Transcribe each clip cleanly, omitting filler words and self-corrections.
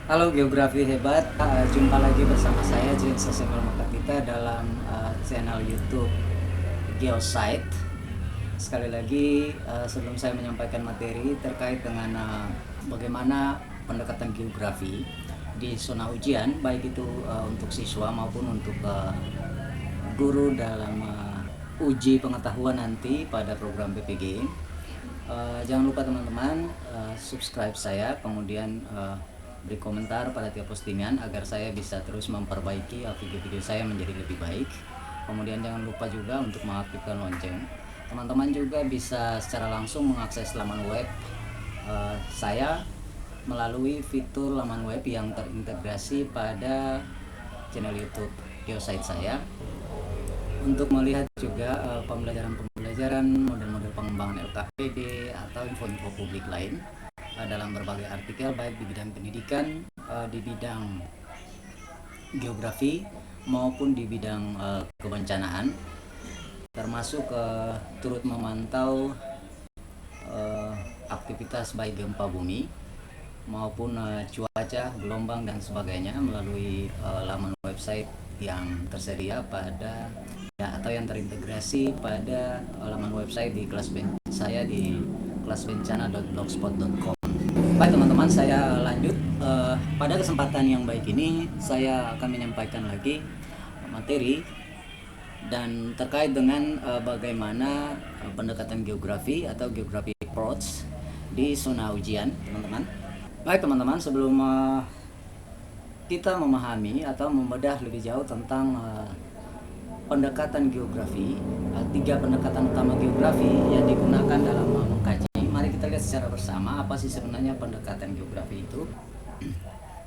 Halo Geografi Hebat, jumpa lagi bersama saya James Samuel Makatita dalam channel YouTube Geosite. Sekali lagi sebelum saya menyampaikan materi terkait dengan bagaimana pendekatan geografi di zona ujian, baik itu untuk siswa maupun untuk guru dalam uji pengetahuan nanti pada program PPG. Jangan lupa teman-teman subscribe saya, kemudian beri komentar pada tiap postingan agar saya bisa terus memperbaiki video-video saya menjadi lebih baik. Kemudian jangan lupa juga untuk mengaktifkan lonceng. Teman-teman juga bisa secara langsung mengakses laman web saya melalui fitur laman web yang terintegrasi pada channel YouTube Geosite saya, untuk melihat juga pembelajaran model-model pengembangan LKPD atau info-info publik lain dalam berbagai artikel, baik di bidang pendidikan, di bidang geografi maupun di bidang kebencanaan, termasuk turut memantau aktivitas baik gempa bumi maupun cuaca, gelombang dan sebagainya melalui laman website yang tersedia pada atau yang terintegrasi pada laman website di kelas saya di kelasbencana.blogspot.com. Baik teman-teman, saya lanjut. Pada kesempatan yang baik ini saya akan menyampaikan lagi materi dan terkait dengan bagaimana pendekatan geografi atau geografi approach di zona ujian, teman-teman. Baik teman-teman, sebelum kita memahami atau membedah lebih jauh tentang pendekatan geografi, 3 pendekatan utama geografi yang digunakan dalam mengkaji, mari kita lihat secara bersama apa sih sebenarnya pendekatan geografi itu.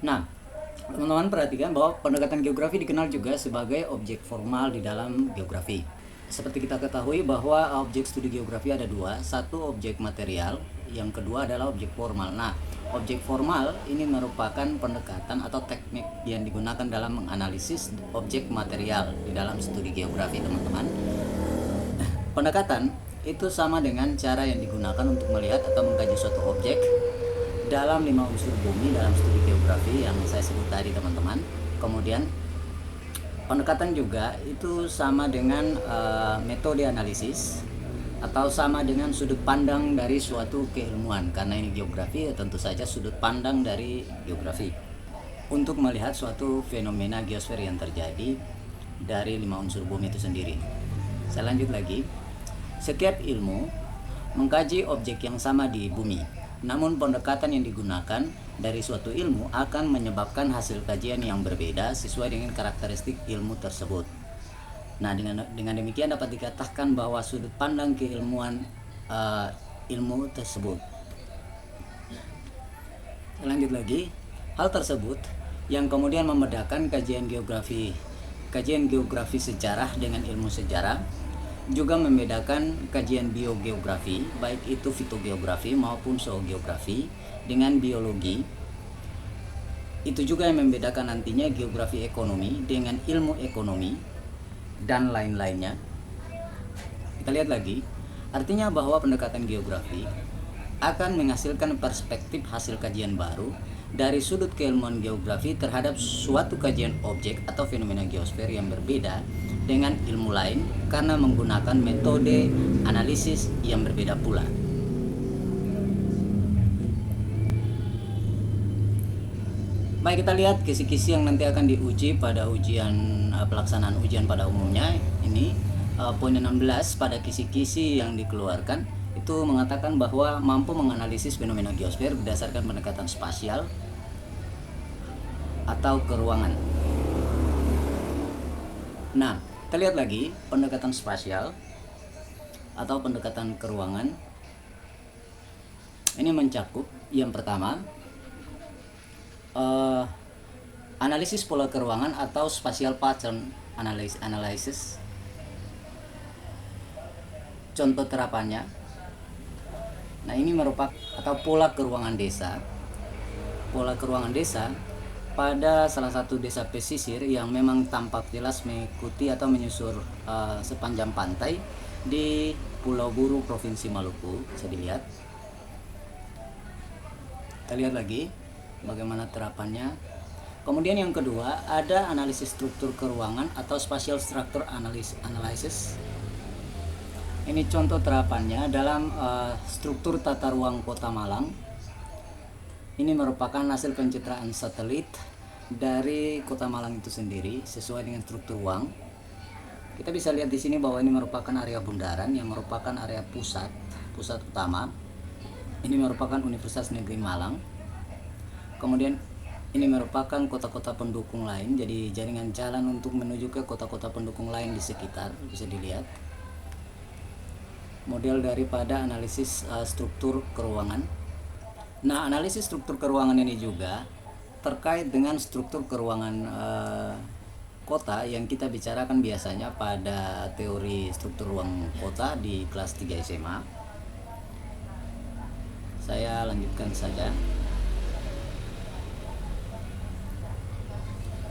Nah, teman-teman perhatikan bahwa pendekatan geografi dikenal juga sebagai objek formal di dalam geografi. Seperti kita ketahui bahwa objek studi geografi ada 2, satu objek material, yang kedua adalah objek formal. Nah, objek formal ini merupakan pendekatan atau teknik yang digunakan dalam menganalisis objek material di dalam studi geografi, teman-teman. Pendekatan itu sama dengan cara yang digunakan untuk melihat atau mengkaji suatu objek dalam 5 unsur bumi dalam studi geografi yang saya sebut tadi, teman-teman. Kemudian pendekatan juga itu sama dengan metode analisis atau sama dengan sudut pandang dari suatu keilmuan, karena ini geografi ya tentu saja sudut pandang dari geografi untuk melihat suatu fenomena geosfer yang terjadi dari 5 unsur bumi itu sendiri. Saya lanjut lagi. Setiap ilmu mengkaji objek yang sama di bumi, namun pendekatan yang digunakan dari suatu ilmu akan menyebabkan hasil kajian yang berbeda sesuai dengan karakteristik ilmu tersebut. Nah, dengan demikian dapat dikatakan bahwa sudut pandang keilmuan ilmu tersebut. Lanjut lagi, hal tersebut yang kemudian membedakan kajian geografi sejarah dengan ilmu sejarah, juga membedakan kajian biogeografi, baik itu fitogeografi maupun zoogeografi, dengan biologi. Itu juga yang membedakan nantinya geografi ekonomi dengan ilmu ekonomi dan lain-lainnya. Kita lihat lagi, artinya bahwa pendekatan geografi akan menghasilkan perspektif hasil kajian baru dari sudut keilmuan geografi terhadap suatu kajian objek atau fenomena geosfer yang berbeda dengan ilmu lain karena menggunakan metode analisis yang berbeda pula. Baik, kita lihat kisi-kisi yang nanti akan diuji pada pelaksanaan ujian pada umumnya. Ini poin 16 pada kisi-kisi yang dikeluarkan itu mengatakan bahwa mampu menganalisis fenomena geosfer berdasarkan pendekatan spasial atau keruangan. Nah, kita lihat lagi pendekatan spasial atau pendekatan keruangan. Ini mencakup yang pertama, analisis pola keruangan atau spatial pattern analysis. Contoh terapannya, nah ini merupakan atau pola keruangan desa. Pola keruangan desa pada salah satu desa pesisir yang memang tampak jelas mengikuti atau menyusur sepanjang pantai di Pulau Buru, Provinsi Maluku. Bisa dilihat. Kita lihat lagi. bagaimana terapannya. Kemudian yang kedua ada analisis struktur keruangan atau spatial structure analysis. Ini contoh terapannya dalam struktur tata ruang Kota Malang. Ini merupakan hasil pencitraan satelit dari Kota Malang itu sendiri sesuai dengan struktur ruang. Kita bisa lihat di sini bahwa ini merupakan area bundaran yang merupakan area pusat utama. Ini merupakan Universitas Negeri Malang. Kemudian ini merupakan kota-kota pendukung lain, jadi jaringan jalan untuk menuju ke kota-kota pendukung lain di sekitar, bisa dilihat. Model daripada analisis struktur keruangan. Nah, analisis struktur keruangan ini juga terkait dengan struktur keruangan kota yang kita bicarakan biasanya pada teori struktur ruang kota di kelas 3 SMA. Saya lanjutkan saja.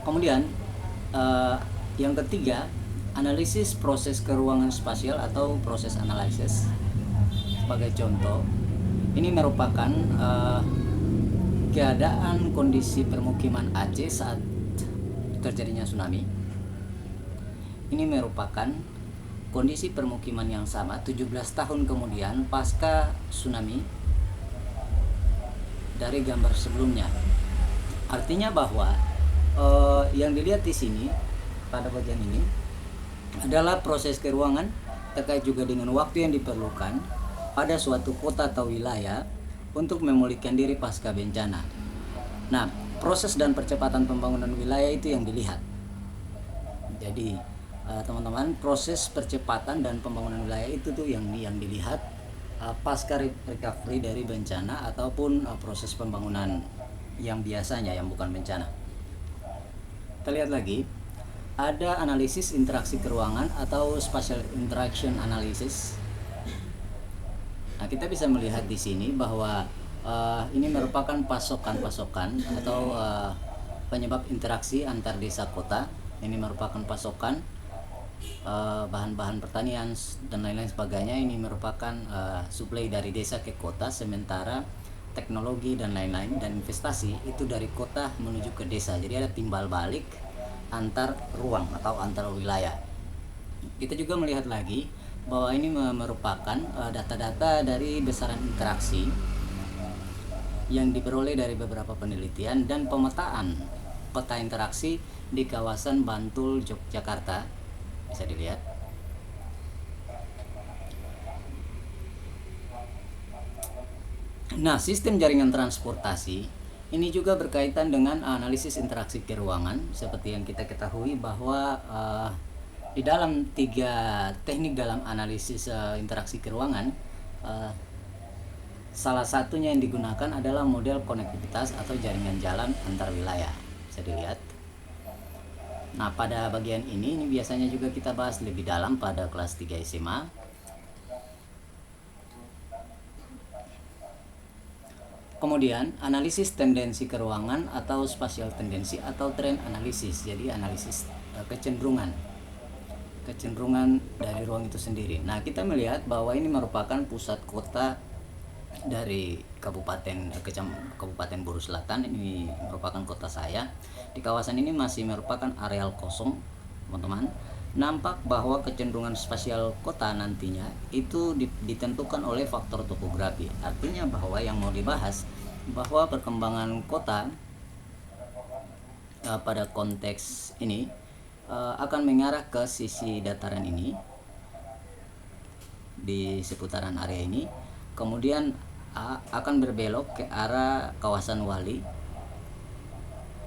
Kemudian yang ketiga, analisis proses keruangan spasial atau proses analisis. Sebagai contoh, ini merupakan keadaan kondisi permukiman Aceh saat terjadinya tsunami. Ini merupakan kondisi permukiman yang sama 17 tahun kemudian pasca tsunami dari gambar sebelumnya. Artinya bahwa yang dilihat di sini pada bagian ini adalah proses keruangan terkait juga dengan waktu yang diperlukan pada suatu kota atau wilayah untuk memulihkan diri pasca bencana. Nah, proses dan percepatan pembangunan wilayah itu yang dilihat. Jadi, teman-teman, proses percepatan dan pembangunan wilayah itu tuh yang dilihat pasca recovery dari bencana ataupun proses pembangunan yang biasanya yang bukan bencana. Kita lihat lagi, ada analisis interaksi keruangan atau spatial interaction analysis. Nah, kita bisa melihat di sini bahwa ini merupakan pasokan-pasokan atau penyebab interaksi antar desa kota. Ini merupakan pasokan bahan-bahan pertanian dan lain-lain sebagainya. Ini merupakan suplai dari desa ke kota, sementara teknologi dan lain-lain dan investasi itu dari kota menuju ke desa. Jadi ada timbal balik antar ruang atau antar wilayah. Kita juga melihat lagi bahwa ini merupakan data-data dari besaran interaksi yang diperoleh dari beberapa penelitian dan pemetaan peta interaksi di kawasan Bantul, Yogyakarta. Bisa dilihat. Nah, sistem jaringan transportasi ini juga berkaitan dengan analisis interaksi keruangan. Seperti yang kita ketahui bahwa di dalam 3 teknik dalam analisis interaksi keruangan, salah satunya yang digunakan adalah model konektivitas atau jaringan jalan antar wilayah. Bisa dilihat. Nah, pada bagian ini biasanya juga kita bahas lebih dalam pada kelas 3 SMA. Kemudian analisis tendensi keruangan atau spasial tendensi atau trend analisis. Jadi analisis kecenderungan dari ruang itu sendiri. Nah, kita melihat bahwa ini merupakan pusat kota dari Kabupaten Buru Selatan. Ini merupakan kota saya. Di kawasan ini masih merupakan areal kosong, teman-teman. Nampak bahwa kecenderungan spasial kota nantinya itu ditentukan oleh faktor topografi. Artinya bahwa yang mau dibahas bahwa perkembangan kota pada konteks ini akan mengarah ke sisi dataran ini di seputaran area ini, kemudian akan berbelok ke arah kawasan Wali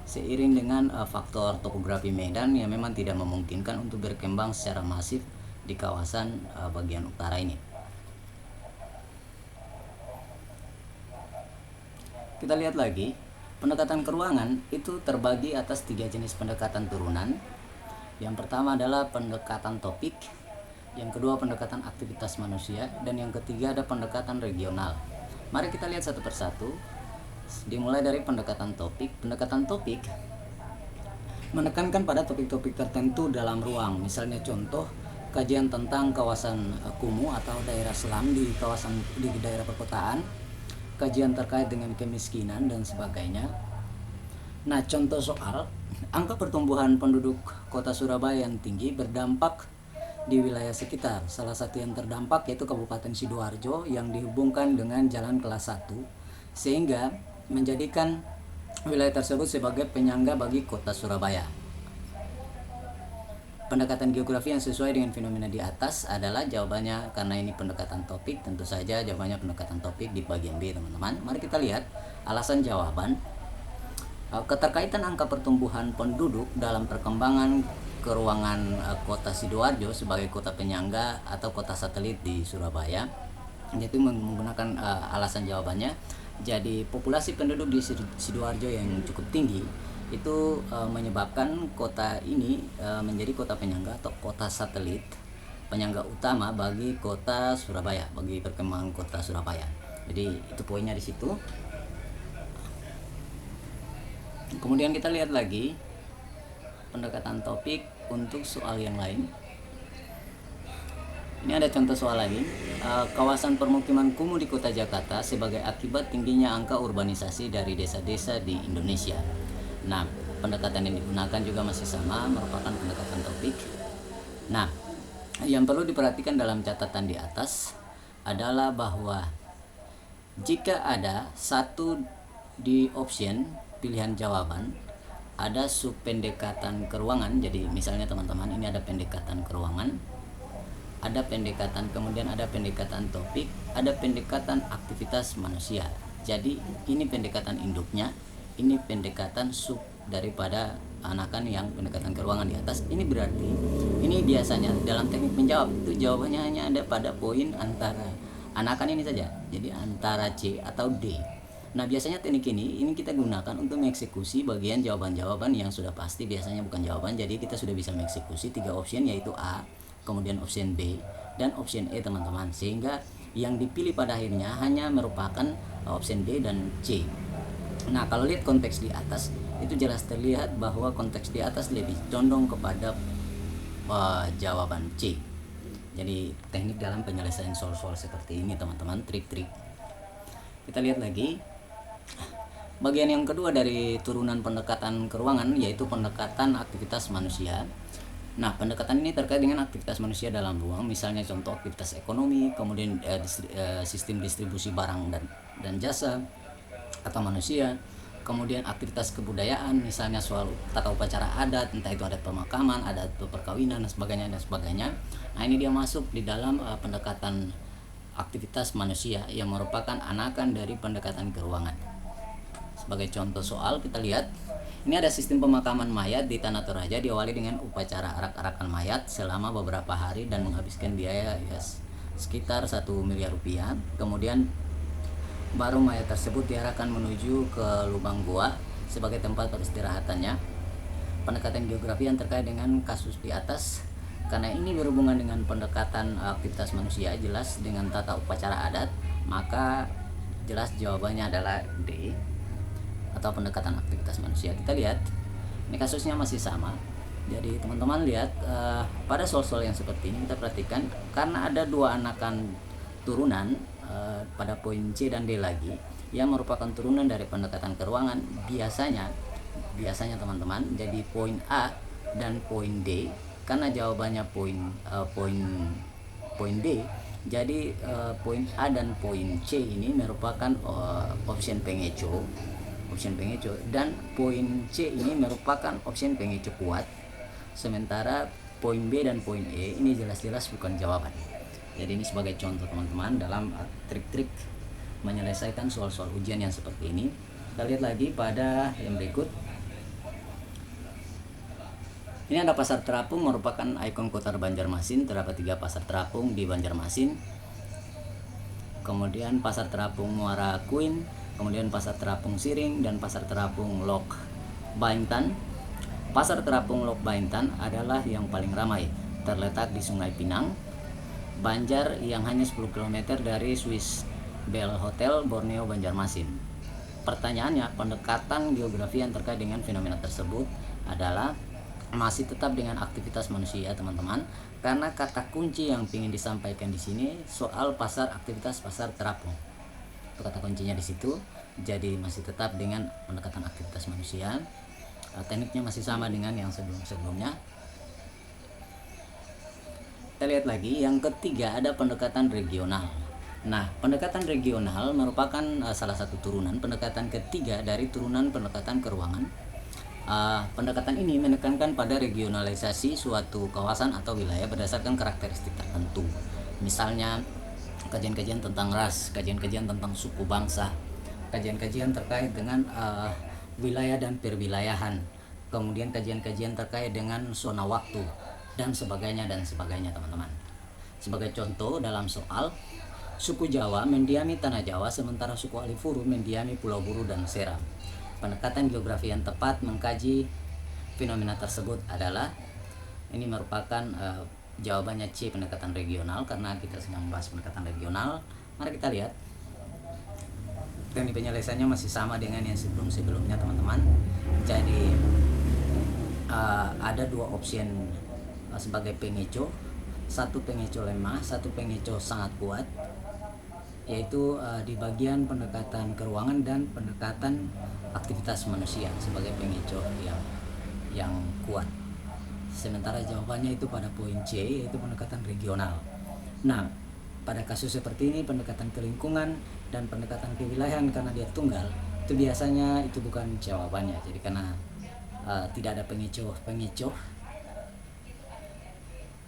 seiring dengan faktor topografi medan yang memang tidak memungkinkan untuk berkembang secara masif di kawasan bagian utara ini. Kita lihat lagi, pendekatan keruangan itu terbagi atas 3 jenis pendekatan turunan. Yang pertama adalah pendekatan topik, yang kedua pendekatan aktivitas manusia, dan yang ketiga ada pendekatan regional. Mari kita lihat satu persatu. Dimulai dari pendekatan topik. Pendekatan topik menekankan pada topik-topik tertentu dalam ruang. Misalnya contoh, kajian tentang kawasan kumuh atau daerah selam di daerah perkotaan, kajian terkait dengan kemiskinan dan sebagainya. Nah, contoh soal, angka pertumbuhan penduduk kota Surabaya yang tinggi berdampak di wilayah sekitar. Salah satu yang terdampak yaitu Kabupaten Sidoarjo yang dihubungkan dengan Jalan Kelas 1, sehingga menjadikan wilayah tersebut sebagai penyangga bagi kota Surabaya. Pendekatan geografi yang sesuai dengan fenomena di atas adalah jawabannya. Karena ini pendekatan topik, tentu saja jawabannya pendekatan topik di bagian B, teman-teman. Mari kita lihat alasan jawaban. Keterkaitan angka pertumbuhan penduduk dalam perkembangan keruangan kota Sidoarjo sebagai kota penyangga atau kota satelit di Surabaya, yaitu menggunakan alasan jawabannya. Jadi populasi penduduk di Sidoarjo yang cukup tinggi itu menyebabkan kota ini menjadi kota penyangga atau kota satelit, penyangga utama bagi kota Surabaya, bagi perkembangan kota Surabaya. Jadi itu poinnya di situ. Kemudian kita lihat lagi pendekatan topik untuk soal yang lain. Ini ada contoh soal lagi. Kawasan permukiman kumuh di kota Jakarta sebagai akibat tingginya angka urbanisasi dari desa-desa di Indonesia. Nah, pendekatan yang digunakan juga masih sama, merupakan pendekatan topik. Nah, yang perlu diperhatikan dalam catatan di atas adalah bahwa jika ada satu di option pilihan jawaban, ada subpendekatan keruangan. Jadi misalnya teman-teman, ini ada pendekatan keruangan, ada pendekatan, kemudian ada pendekatan topik, ada pendekatan aktivitas manusia. Jadi ini pendekatan induknya, ini pendekatan sub daripada anakan yang pendekatan keruangan di atas. Ini berarti ini biasanya dalam teknik menjawab itu jawabannya hanya ada pada poin antara anakan ini saja, jadi antara C atau D. Nah, biasanya teknik ini kita gunakan untuk mengeksekusi bagian jawaban-jawaban yang sudah pasti, biasanya bukan jawaban. Jadi kita sudah bisa mengeksekusi 3 option, yaitu A, kemudian option B, dan option E, teman-teman. Sehingga yang dipilih pada akhirnya hanya merupakan option D dan C. Nah, kalau lihat konteks di atas, itu jelas terlihat bahwa konteks di atas lebih condong kepada jawaban C. Jadi teknik dalam penyelesaian soal-soal seperti ini, teman-teman, trik-trik. Kita lihat lagi bagian yang kedua dari turunan pendekatan keruangan, yaitu pendekatan aktivitas manusia. Nah, pendekatan ini terkait dengan aktivitas manusia dalam ruang, misalnya contoh aktivitas ekonomi, kemudian sistem distribusi barang dan jasa atau manusia, kemudian aktivitas kebudayaan, misalnya soal tata upacara adat, entah itu adat pemakaman, adat perkawinan, dan sebagainya. Nah, ini dia masuk di dalam pendekatan aktivitas manusia yang merupakan anakan dari pendekatan keruangan. Sebagai contoh soal, kita lihat ini ada sistem pemakaman mayat di Tanah Toraja, diawali dengan upacara arak-arakan mayat selama beberapa hari dan menghabiskan biaya sekitar 1 miliar rupiah. Kemudian baru mayat tersebut diarahkan menuju ke lubang gua sebagai tempat peristirahatannya. Pendekatan geografi yang terkait dengan kasus di atas, karena ini berhubungan dengan pendekatan aktivitas manusia, jelas dengan tata upacara adat, maka jelas jawabannya adalah D, atau pendekatan aktivitas manusia. Kita lihat ini kasusnya masih sama. Jadi teman-teman lihat pada soal-soal yang seperti ini kita perhatikan, karena ada 2 anakan turunan pada poin C dan D lagi yang merupakan turunan dari pendekatan keruangan, biasanya teman-teman jadi poin A dan poin D. Karena jawabannya poin D, jadi poin A dan poin C ini merupakan option pengeco, dan poin C ini merupakan option pengeco kuat, sementara poin B dan poin E ini jelas-jelas bukan jawaban. Jadi ini sebagai contoh teman-teman dalam trik-trik menyelesaikan soal-soal ujian yang seperti ini. Kita lihat lagi pada yang berikut. Ini ada Pasar Terapung, merupakan ikon kota Banjarmasin. Terdapat 3 pasar terapung di Banjarmasin. Kemudian Pasar Terapung Muara Kuin, kemudian Pasar Terapung Siring, dan Pasar Terapung Lok Baintan. Pasar Terapung Lok Baintan adalah yang paling ramai, terletak di Sungai Pinang, Banjar, yang hanya 10 km dari Swiss Bell Hotel, Borneo, Banjarmasin. Pertanyaannya, pendekatan geografi yang terkait dengan fenomena tersebut adalah masih tetap dengan aktivitas manusia, teman-teman, karena kata kunci yang ingin disampaikan di sini soal aktivitas pasar terapung. Itu kata kuncinya di situ. Jadi masih tetap dengan pendekatan aktivitas manusia. Tekniknya masih sama dengan yang sebelum-sebelumnya. Kita lihat lagi yang ketiga, ada pendekatan regional. Nah, pendekatan regional merupakan salah satu turunan pendekatan ketiga dari turunan pendekatan keuangan. Pendekatan ini menekankan pada regionalisasi suatu kawasan atau wilayah berdasarkan karakteristik tertentu. Misalnya kajian-kajian tentang ras, kajian-kajian tentang suku bangsa, kajian-kajian terkait dengan wilayah dan perwilayahan, kemudian kajian-kajian terkait dengan zona waktu, dan sebagainya teman-teman. Sebagai contoh, dalam soal, suku Jawa mendiami tanah Jawa sementara suku Alifuru mendiami Pulau Buru dan Seram. Pendekatan geografi yang tepat mengkaji fenomena tersebut adalah, ini merupakan jawabannya C, pendekatan regional, karena kita sedang membahas pendekatan regional. Mari kita lihat. Teknik penyelesaiannya masih sama dengan yang sebelum-sebelumnya teman-teman. Jadi ada dua opsi sebagai pengeco, satu pengeco lemah, satu pengeco sangat kuat, yaitu di bagian pendekatan keuangan dan pendekatan aktivitas manusia sebagai pengeco yang kuat. Sementara jawabannya itu pada poin C, yaitu pendekatan regional. Nah, pada kasus seperti ini, pendekatan ke lingkungan dan pendekatan kewilayahan karena dia tunggal, itu biasanya itu bukan jawabannya. Jadi karena tidak ada pengeco,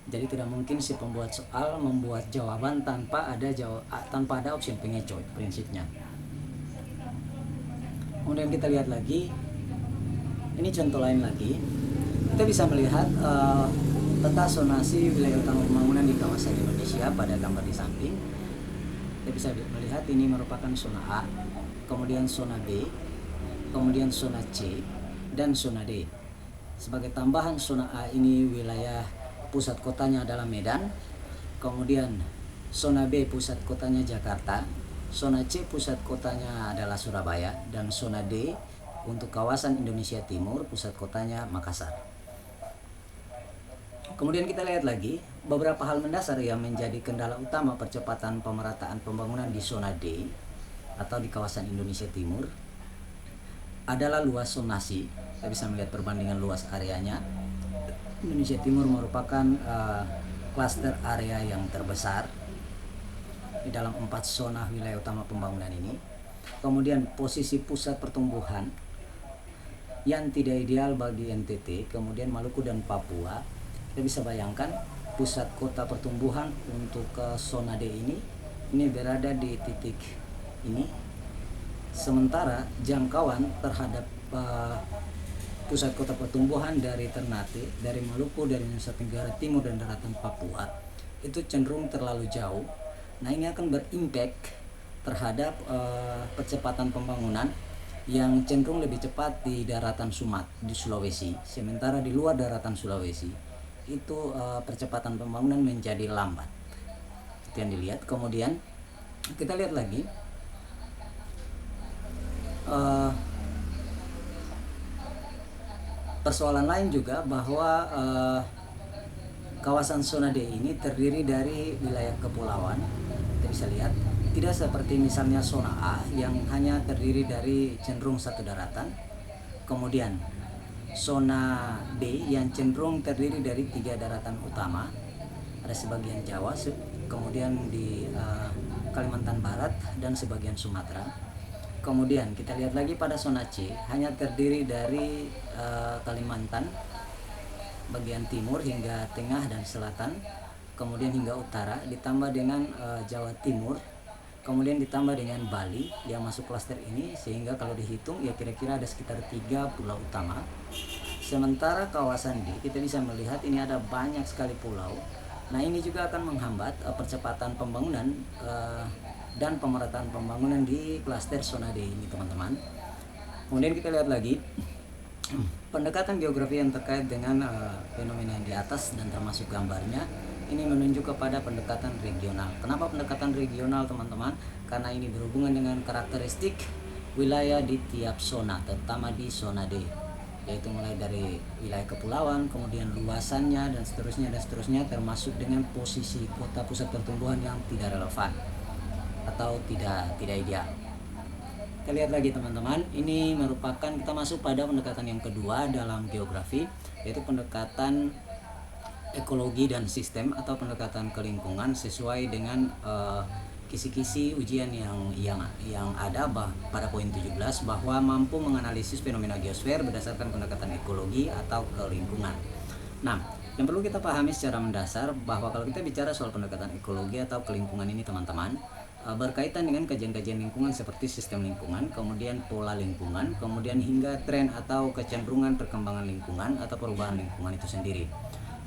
jadi tidak mungkin si pembuat soal membuat jawaban tanpa ada opsi pengeco, prinsipnya. Kemudian kita lihat lagi, ini contoh lain lagi. Kita bisa melihat peta zonasi wilayah utama pembangunan di kawasan Indonesia pada gambar di samping. Kita bisa melihat ini merupakan zona A, kemudian zona B, kemudian zona C, dan zona D. Sebagai tambahan, zona A ini wilayah pusat kotanya adalah Medan, kemudian zona B pusat kotanya Jakarta, zona C pusat kotanya adalah Surabaya, dan zona D untuk kawasan Indonesia Timur pusat kotanya Makassar. Kemudian kita lihat lagi beberapa hal mendasar yang menjadi kendala utama percepatan pemerataan pembangunan di zona D atau di kawasan Indonesia Timur adalah luas zonasi. Kita bisa melihat perbandingan luas areanya. Indonesia Timur merupakan klaster area yang terbesar di dalam 4 zona wilayah utama pembangunan ini. Kemudian posisi pusat pertumbuhan yang tidak ideal bagi NTT, kemudian Maluku dan Papua. Kita bisa bayangkan pusat kota pertumbuhan untuk zona D ini berada di titik ini, sementara jangkauan terhadap pusat kota pertumbuhan dari Ternate, dari Maluku, dari Nusa Tenggara Timur dan daratan Papua itu cenderung terlalu jauh. Nah, ini akan berimpact terhadap percepatan pembangunan yang cenderung lebih cepat di daratan di Sulawesi, sementara di luar daratan Sulawesi itu percepatan pembangunan menjadi lambat. Itu yang dilihat. Kemudian kita lihat lagi persoalan lain juga, bahwa kawasan zona D ini terdiri dari wilayah kepulauan. Kita bisa lihat tidak seperti misalnya zona A yang hanya terdiri dari cenderung satu daratan. Kemudian zona B yang cenderung terdiri dari 3 daratan utama, ada sebagian Jawa, kemudian di Kalimantan Barat dan sebagian Sumatera. Kemudian kita lihat lagi pada zona C, hanya terdiri dari Kalimantan bagian timur hingga tengah dan selatan, kemudian hingga utara, ditambah dengan Jawa Timur, kemudian ditambah dengan Bali yang masuk klaster ini, sehingga kalau dihitung ya kira-kira ada sekitar 3 pulau utama. Sementara kawasan D kita bisa melihat ini ada banyak sekali pulau. Nah, ini juga akan menghambat percepatan pembangunan dan pemerataan pembangunan di klaster zona D ini, teman-teman. Kemudian kita lihat lagi pendekatan geografi yang terkait dengan fenomena yang di atas dan termasuk gambarnya ini menunjuk kepada pendekatan regional. Kenapa pendekatan regional, teman-teman? Karena ini berhubungan dengan karakteristik wilayah di tiap zona, terutama di zona D, yaitu mulai dari wilayah kepulauan, kemudian luasannya dan seterusnya, termasuk dengan posisi kota pusat pertumbuhan yang tidak relevan atau tidak ideal. Kita lihat lagi teman-teman, ini merupakan kita masuk pada pendekatan yang kedua dalam geografi, yaitu pendekatan ekologi dan sistem atau pendekatan ke lingkungan sesuai dengan kisi-kisi ujian yang ada pada poin 17 bahwa mampu menganalisis fenomena geosfer berdasarkan pendekatan ekologi atau ke lingkungan. Nah, yang perlu kita pahami secara mendasar bahwa kalau kita bicara soal pendekatan ekologi atau ke lingkungan ini teman-teman, berkaitan dengan kajian-kajian lingkungan seperti sistem lingkungan, kemudian pola lingkungan, kemudian hingga tren atau kecenderungan perkembangan lingkungan atau perubahan lingkungan itu sendiri.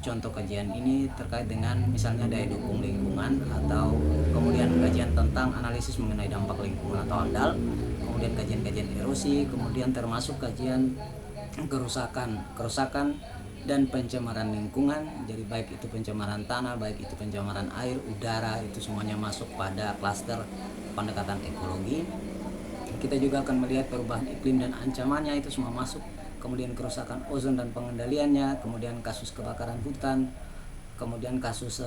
Contoh kajian ini terkait dengan misalnya daya dukung lingkungan, atau kemudian kajian tentang analisis mengenai dampak lingkungan atau AMDAL, kemudian kajian-kajian erosi, kemudian termasuk kajian kerusakan dan pencemaran lingkungan. Jadi baik itu pencemaran tanah, baik itu pencemaran air, udara, itu semuanya masuk pada klaster pendekatan ekologi. Kita juga akan melihat perubahan iklim dan ancamannya, itu semua masuk. Kemudian kerusakan ozon dan pengendaliannya, kemudian kasus kebakaran hutan, kemudian kasus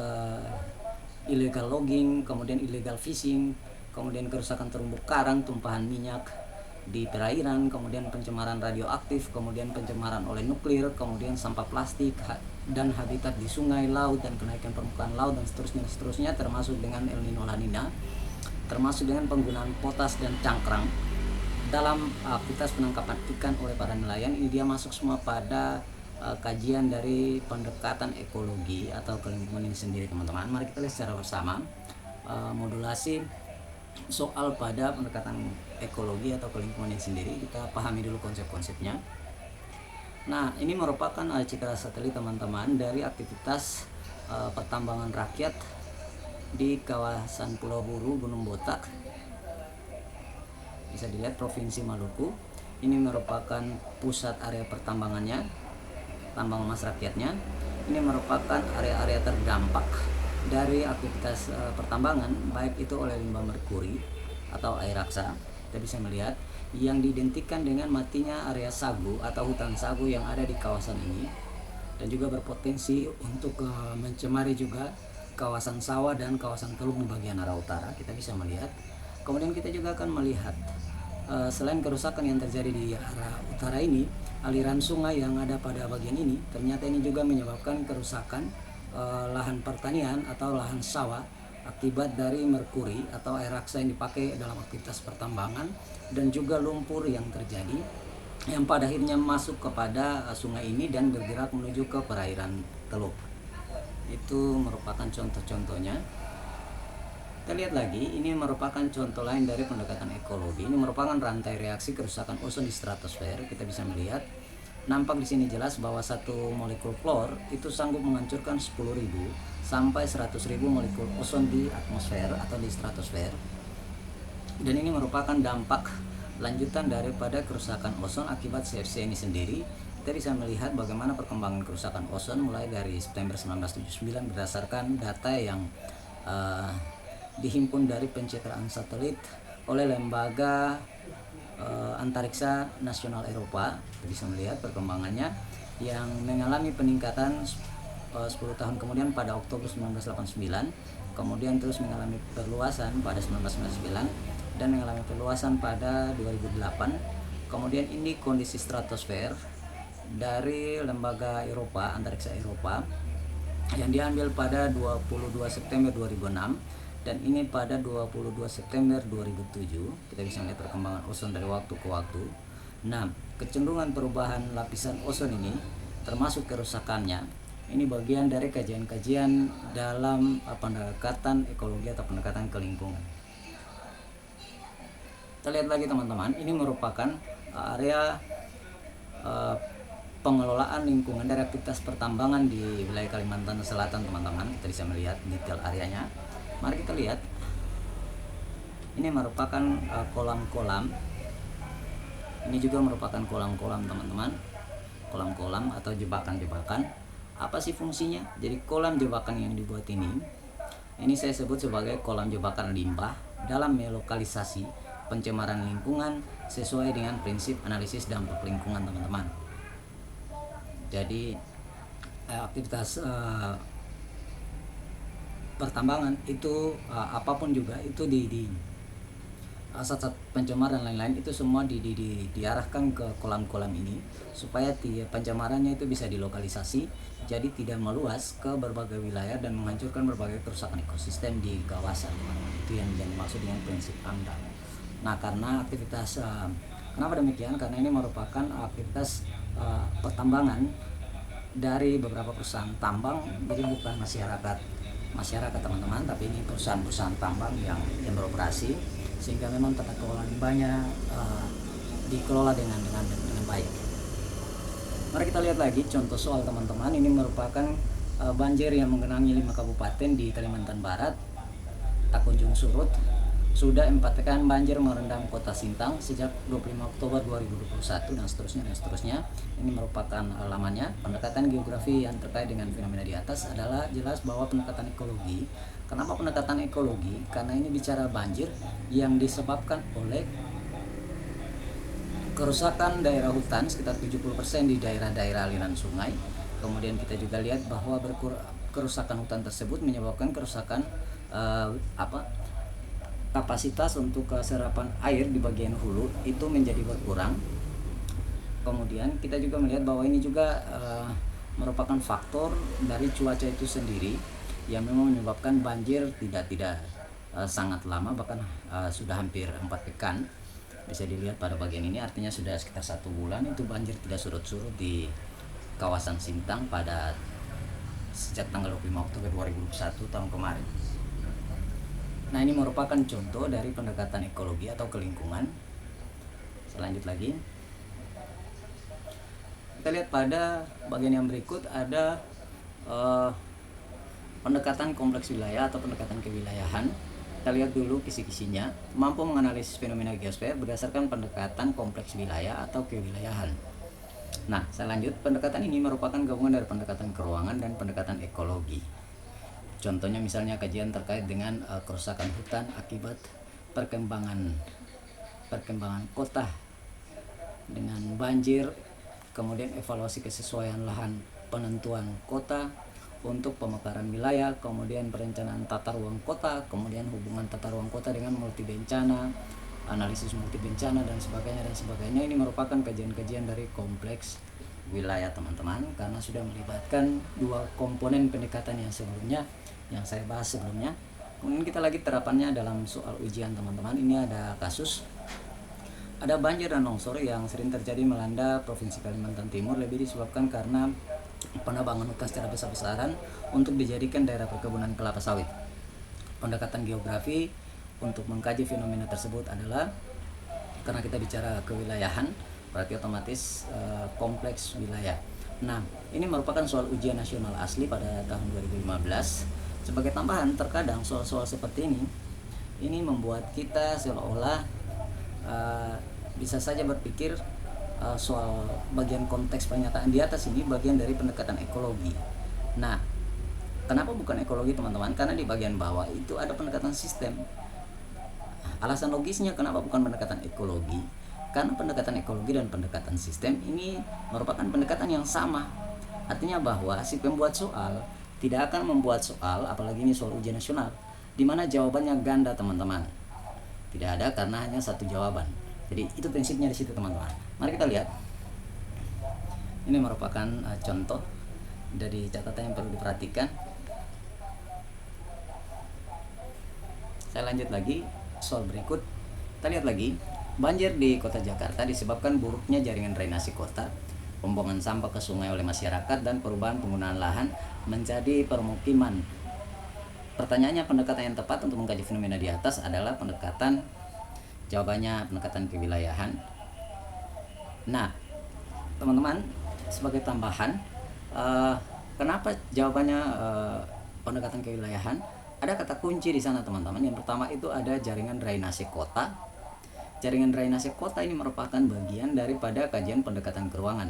illegal logging, kemudian illegal fishing, kemudian kerusakan terumbu karang, tumpahan minyak di perairan, kemudian pencemaran radioaktif, kemudian pencemaran oleh nuklir, kemudian sampah plastik dan habitat di sungai, laut, dan kenaikan permukaan laut, dan seterusnya, termasuk dengan El Nino La Nina, termasuk dengan penggunaan potas dan cangkrang dalam aktivitas penangkapan ikan oleh para nelayan. Ini dia masuk semua pada kajian dari pendekatan ekologi atau ke lingkungan ini sendiri teman-teman. Mari kita lihat secara bersama modulasi soal pada pendekatan ekologi atau ke lingkungan ini sendiri. Kita pahami dulu konsep-konsepnya. Nah, ini merupakan citra satelit teman-teman dari aktivitas pertambangan rakyat di kawasan Pulau Buru, Gunung Botak. Bisa dilihat Provinsi Maluku. Ini merupakan pusat area pertambangannya, tambang emas rakyatnya. Ini merupakan area-area terdampak dari aktivitas pertambangan, baik itu oleh limbah merkuri atau air raksa. Kita bisa melihat yang diidentikan dengan matinya area sagu atau hutan sagu yang ada di kawasan ini, dan juga berpotensi untuk mencemari juga kawasan sawah dan kawasan teluk di bagian arah utara. Kita bisa melihat. Kemudian kita juga akan melihat selain kerusakan yang terjadi di arah utara ini, aliran sungai yang ada pada bagian ini ternyata ini juga menyebabkan kerusakan lahan pertanian atau lahan sawah akibat dari merkuri atau air raksa yang dipakai dalam aktivitas pertambangan, dan juga lumpur yang terjadi yang pada akhirnya masuk kepada sungai ini dan bergerak menuju ke perairan teluk. Itu merupakan contoh-contohnya. Kita lihat lagi, ini merupakan contoh lain dari pendekatan ekologi. Ini merupakan rantai reaksi kerusakan ozon di stratosfer. Kita bisa melihat, nampak di sini jelas bahwa satu molekul klor itu sanggup menghancurkan 10.000 sampai 100.000 molekul ozon di atmosfer atau di stratosfer. Dan ini merupakan dampak lanjutan daripada kerusakan ozon akibat CFC ini sendiri. Kita bisa melihat bagaimana perkembangan kerusakan ozon mulai dari September 1979 berdasarkan data yang dihimpun dari pencitraan satelit oleh Lembaga Antariksa Nasional Eropa. Kita bisa melihat perkembangannya yang mengalami peningkatan 10 tahun kemudian pada Oktober 1989, kemudian terus mengalami perluasan pada 1999 dan mengalami perluasan pada 2008. Kemudian ini kondisi stratosfer dari Lembaga Eropa, Antariksa Eropa, yang diambil pada 22 September 2006 dan ini pada 22 September 2007. Kita bisa melihat perkembangan ozon dari waktu ke waktu. Nah, kecenderungan perubahan lapisan ozon ini termasuk kerusakannya, ini bagian dari kajian-kajian dalam pendekatan ekologi atau pendekatan ke lingkungan. Kita lihat lagi teman-teman, ini merupakan area pengelolaan lingkungan dari aktivitas pertambangan di wilayah Kalimantan Selatan teman-teman. Kita bisa melihat detail areanya. Mari kita lihat. Ini merupakan kolam-kolam. Ini juga merupakan kolam-kolam teman-teman. Kolam-kolam atau jebakan-jebakan. Apa sih fungsinya? Jadi kolam jebakan yang dibuat ini saya sebut sebagai kolam jebakan limbah dalam melokalisasi pencemaran lingkungan sesuai dengan prinsip analisis dampak lingkungan teman-teman. Jadi aktivitas pertambangan itu apapun juga itu zat-zat pencemar dan lain-lain itu semua diarahkan ke kolam-kolam ini supaya pencemarannya itu bisa dilokalisasi, jadi tidak meluas ke berbagai wilayah dan menghancurkan berbagai kerusakan ekosistem di kawasan. Itu yang dimaksud dengan prinsip AMDAL. Nah, karena aktivitas kenapa demikian? Karena ini merupakan aktivitas pertambangan dari beberapa perusahaan tambang, jadi bukan masyarakat teman-teman, tapi ini perusahaan-perusahaan tambang yang beroperasi, sehingga memang tata kelola limbahnya dikelola dengan baik. Mari kita lihat lagi contoh soal teman-teman. Ini merupakan banjir yang menggenangi 5 kabupaten di Kalimantan Barat, tak kunjung surut. Sudah 4 pekan banjir merendam kota Sintang sejak 25 Oktober 2021 dan seterusnya. Ini merupakan lamanya. Pendekatan geografi yang terkait dengan fenomena di atas adalah jelas bahwa pendekatan ekologi. Kenapa pendekatan ekologi? Karena ini bicara banjir yang disebabkan oleh kerusakan daerah hutan sekitar 70% di daerah-daerah aliran sungai. Kemudian kita juga lihat bahwa kerusakan hutan tersebut menyebabkan kerusakan kapasitas untuk serapan air di bagian hulu itu menjadi berkurang. Kemudian kita juga melihat bahwa ini juga merupakan faktor dari cuaca itu sendiri yang memang menyebabkan banjir tidak sangat lama, bahkan sudah hampir 4 pekan. Bisa dilihat pada bagian ini, artinya sudah sekitar 1 bulan itu banjir tidak surut-surut di kawasan Sintang pada sejak tanggal 25 Oktober 2021 tahun kemarin. Nah, ini merupakan contoh dari pendekatan ekologi atau kelingkungan. Selanjut lagi, kita lihat pada bagian yang berikut ada pendekatan kompleks wilayah atau pendekatan kewilayahan. Kita lihat dulu kisi-kisinya. Mampu menganalisis fenomena geosfer berdasarkan pendekatan kompleks wilayah atau kewilayahan. Nah, saya lanjut. Pendekatan ini merupakan gabungan dari pendekatan keruangan dan pendekatan ekologi. Contohnya misalnya kajian terkait dengan kerusakan hutan akibat perkembangan kota dengan banjir, kemudian evaluasi kesesuaian lahan penentuan kota untuk pemekaran wilayah, kemudian perencanaan tata ruang kota, kemudian hubungan tata ruang kota dengan multi bencana, analisis multi bencana dan sebagainya. Ini merupakan kajian-kajian dari kompleks wilayah teman-teman, karena sudah melibatkan 2 komponen pendekatan yang sebelumnya yang saya bahas sebelumnya. Kemudian kita lagi terapannya dalam soal ujian teman-teman. Ini ada kasus ada banjir dan longsor yang sering terjadi melanda Provinsi Kalimantan Timur, lebih disebabkan karena penebangan hutan secara besar-besaran untuk dijadikan daerah perkebunan kelapa sawit. Pendekatan geografi untuk mengkaji fenomena tersebut adalah, karena kita bicara kewilayahan, berarti otomatis kompleks wilayah. Nah, ini merupakan soal ujian nasional asli pada tahun 2015. Sebagai tambahan, terkadang soal-soal seperti ini membuat kita seolah-olah bisa saja berpikir soal bagian konteks pernyataan di atas ini bagian dari pendekatan ekologi. Nah, kenapa bukan ekologi teman-teman? Karena di bagian bawah itu ada pendekatan sistem. Alasan logisnya kenapa bukan pendekatan ekologi? Karena pendekatan ekologi dan pendekatan sistem ini merupakan pendekatan yang sama. Artinya bahwa si pembuat soal tidak akan membuat soal, apalagi ini soal ujian nasional, di mana jawabannya ganda teman-teman. Tidak ada, karena hanya satu jawaban. Jadi itu prinsipnya di situ teman-teman. Mari kita lihat. Ini merupakan contoh dari catatan yang perlu diperhatikan. Saya lanjut lagi soal berikut. Kita lihat lagi. Banjir di kota Jakarta disebabkan buruknya jaringan drainasi kota, pembuangan sampah ke sungai oleh masyarakat, dan perubahan penggunaan lahan menjadi permukiman. Pertanyaannya, pendekatan yang tepat untuk mengkaji fenomena di atas adalah jawabannya pendekatan kewilayahan. Nah, teman-teman, sebagai tambahan, kenapa jawabannya pendekatan kewilayahan? Ada kata kunci di sana teman-teman. Yang pertama itu ada jaringan drainase kota. Jaringan drainase kota ini merupakan bagian daripada kajian pendekatan keruangan.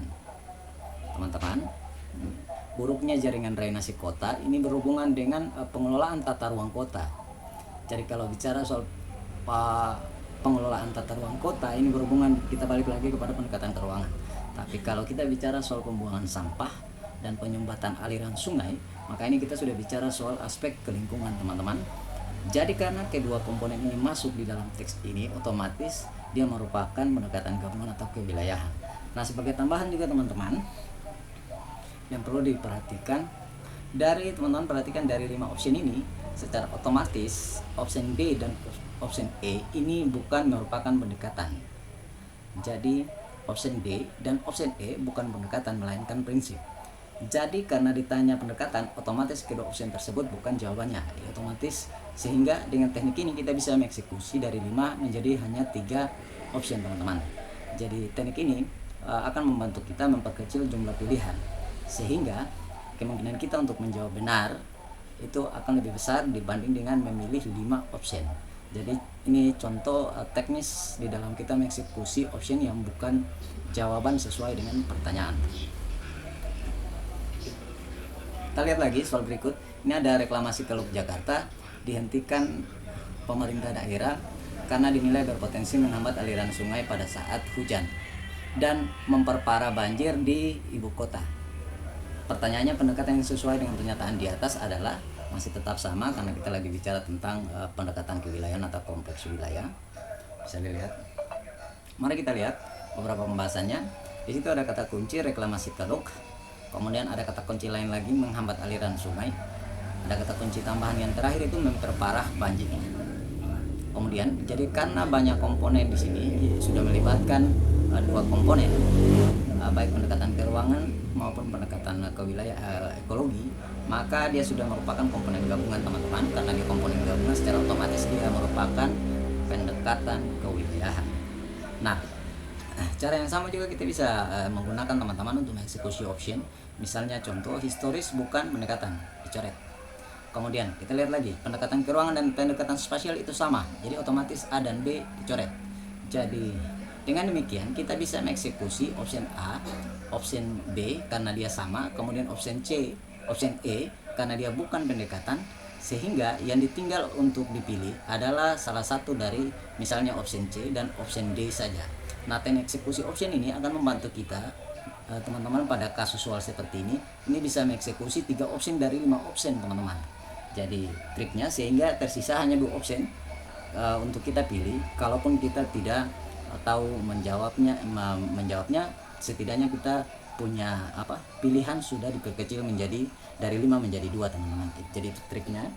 Teman-teman, buruknya jaringan drainase kota ini berhubungan dengan pengelolaan tata ruang kota. Jadi kalau bicara soal pengelolaan tata ruang kota ini berhubungan, kita balik lagi kepada pendekatan keruangan. Tapi kalau kita bicara soal pembuangan sampah dan penyumbatan aliran sungai, maka ini kita sudah bicara soal aspek kelingkungan teman-teman. Jadi karena kedua komponen ini masuk di dalam teks ini, otomatis dia merupakan pendekatan gabungan atau kewilayahan. Nah, sebagai tambahan juga teman-teman yang perlu diperhatikan, teman-teman perhatikan dari 5 option ini, secara otomatis option B dan option E ini bukan merupakan pendekatan. Jadi option B dan option E bukan pendekatan melainkan prinsip. Jadi karena ditanya pendekatan, otomatis kedua option tersebut bukan jawabannya. Ya, otomatis sehingga dengan teknik ini kita bisa mengeksekusi dari 5 menjadi hanya 3 option teman-teman. Jadi teknik ini akan membantu kita memperkecil jumlah pilihan, sehingga kemungkinan kita untuk menjawab benar itu akan lebih besar dibanding dengan memilih 5 option. Jadi ini contoh teknis di dalam kita mengeksekusi option yang bukan jawaban sesuai dengan pertanyaan. Kita lihat lagi soal berikut. Ini ada reklamasi Teluk Jakarta dihentikan pemerintah daerah karena dinilai berpotensi menghambat aliran sungai pada saat hujan dan memperparah banjir di ibu kota. Pertanyaannya, pendekatan yang sesuai dengan pernyataan di atas adalah, masih tetap sama karena kita lagi bicara tentang pendekatan kewilayahan atau kompleks wilayah. Bisa dilihat. Mari kita lihat beberapa pembahasannya. Di situ ada kata kunci reklamasi teluk. Kemudian ada kata kunci lain lagi, menghambat aliran sungai. Ada kata kunci tambahan yang terakhir itu memperparah banjir. Kemudian, jadi karena banyak komponen di sini sudah melibatkan 2 komponen, baik pendekatan keruangan maupun pendekatan ekologi, maka dia sudah merupakan komponen gabungan teman-teman. Karena dia komponen gabungan, secara otomatis dia merupakan pendekatan kewilayahan. Nah, cara yang sama juga kita bisa menggunakan teman-teman untuk mengeksekusi option. Misalnya contoh historis bukan pendekatan, dicoret. Kemudian kita lihat lagi, pendekatan keruangan dan pendekatan spasial itu sama, jadi otomatis A dan B dicoret. Jadi dengan demikian kita bisa mengeksekusi option A, option B karena dia sama, kemudian option C, option E karena dia bukan pendekatan, sehingga yang ditinggal untuk dipilih adalah salah satu dari misalnya option C dan option D saja. Nah, teknik eksekusi option ini akan membantu kita teman-teman pada kasus soal seperti ini bisa mengeksekusi 3 option dari 5 option teman-teman. Jadi triknya sehingga tersisa hanya 2 option untuk kita pilih. Kalaupun kita tidak tahu menjawabnya, setidaknya kita punya pilihan sudah diperkecil menjadi dari 5 menjadi 2 teman-teman. Jadi itu triknya.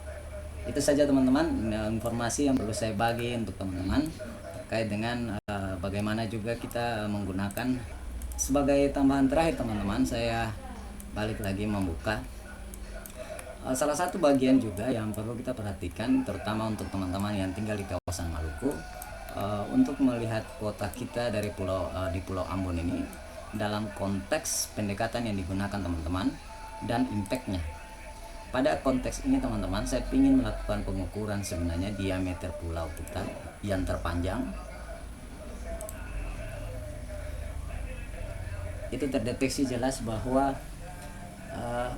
Itu saja teman-teman informasi yang perlu saya bagi untuk teman-teman terkait dengan bagaimana juga kita menggunakan. Sebagai tambahan terakhir teman-teman, saya balik lagi membuka salah satu bagian juga yang perlu kita perhatikan, terutama untuk teman-teman yang tinggal di kawasan Maluku, untuk melihat kota kita dari di Pulau Ambon ini dalam konteks pendekatan yang digunakan teman-teman dan impactnya. Pada konteks ini teman-teman, saya ingin melakukan pengukuran sebenarnya diameter pulau kita yang terpanjang. Itu terdeteksi jelas bahwa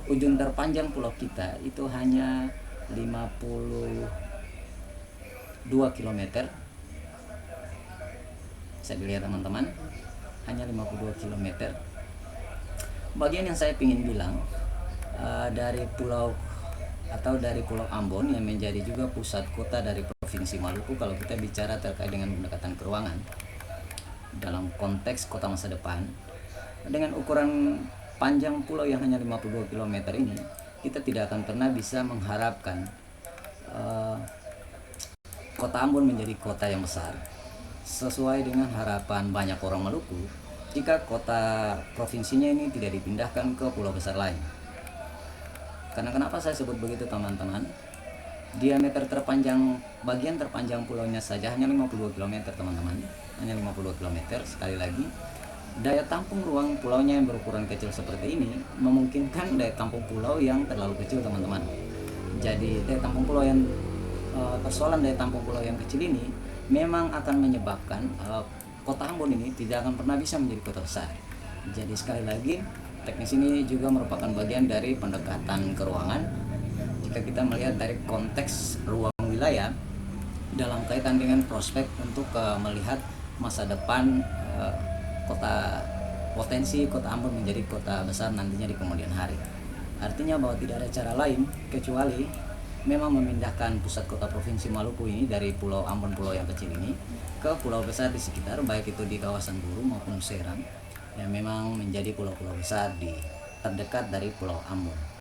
ujung terpanjang pulau kita itu hanya 52 km. Bisa dilihat teman-teman, hanya 52 km. Bagian yang saya ingin bilang dari pulau Ambon yang menjadi juga pusat kota dari Provinsi Maluku, kalau kita bicara terkait dengan pendekatan keruangan dalam konteks kota masa depan, dengan ukuran panjang pulau yang hanya 52 km ini, kita tidak akan pernah bisa mengharapkan kota Ambon menjadi kota yang besar sesuai dengan harapan banyak orang Maluku jika kota provinsinya ini tidak dipindahkan ke pulau besar lain. Karena kenapa saya sebut begitu teman-teman? Diameter terpanjang, bagian terpanjang pulaunya saja hanya 52 km teman-teman, hanya 52 km. Sekali lagi, daya tampung ruang pulaunya yang berukuran kecil seperti ini memungkinkan daya tampung pulau yang terlalu kecil teman-teman. Jadi daya tampung pulau yang persoalan daya tampung pulau yang kecil ini memang akan menyebabkan kota Ambon ini tidak akan pernah bisa menjadi kota besar. Jadi sekali lagi, teknis ini juga merupakan bagian dari pendekatan keruangan. Jika kita melihat dari konteks ruang wilayah dalam kaitan dengan prospek untuk melihat masa depan potensi kota Ambon menjadi kota besar nantinya di kemudian hari. Artinya bahwa tidak ada cara lain kecuali memang memindahkan pusat kota provinsi Maluku ini dari Pulau Ambon, pulau yang kecil ini, ke pulau besar di sekitar, baik itu di kawasan Buru maupun Serang, yang memang menjadi pulau-pulau besar di terdekat dari Pulau Ambon.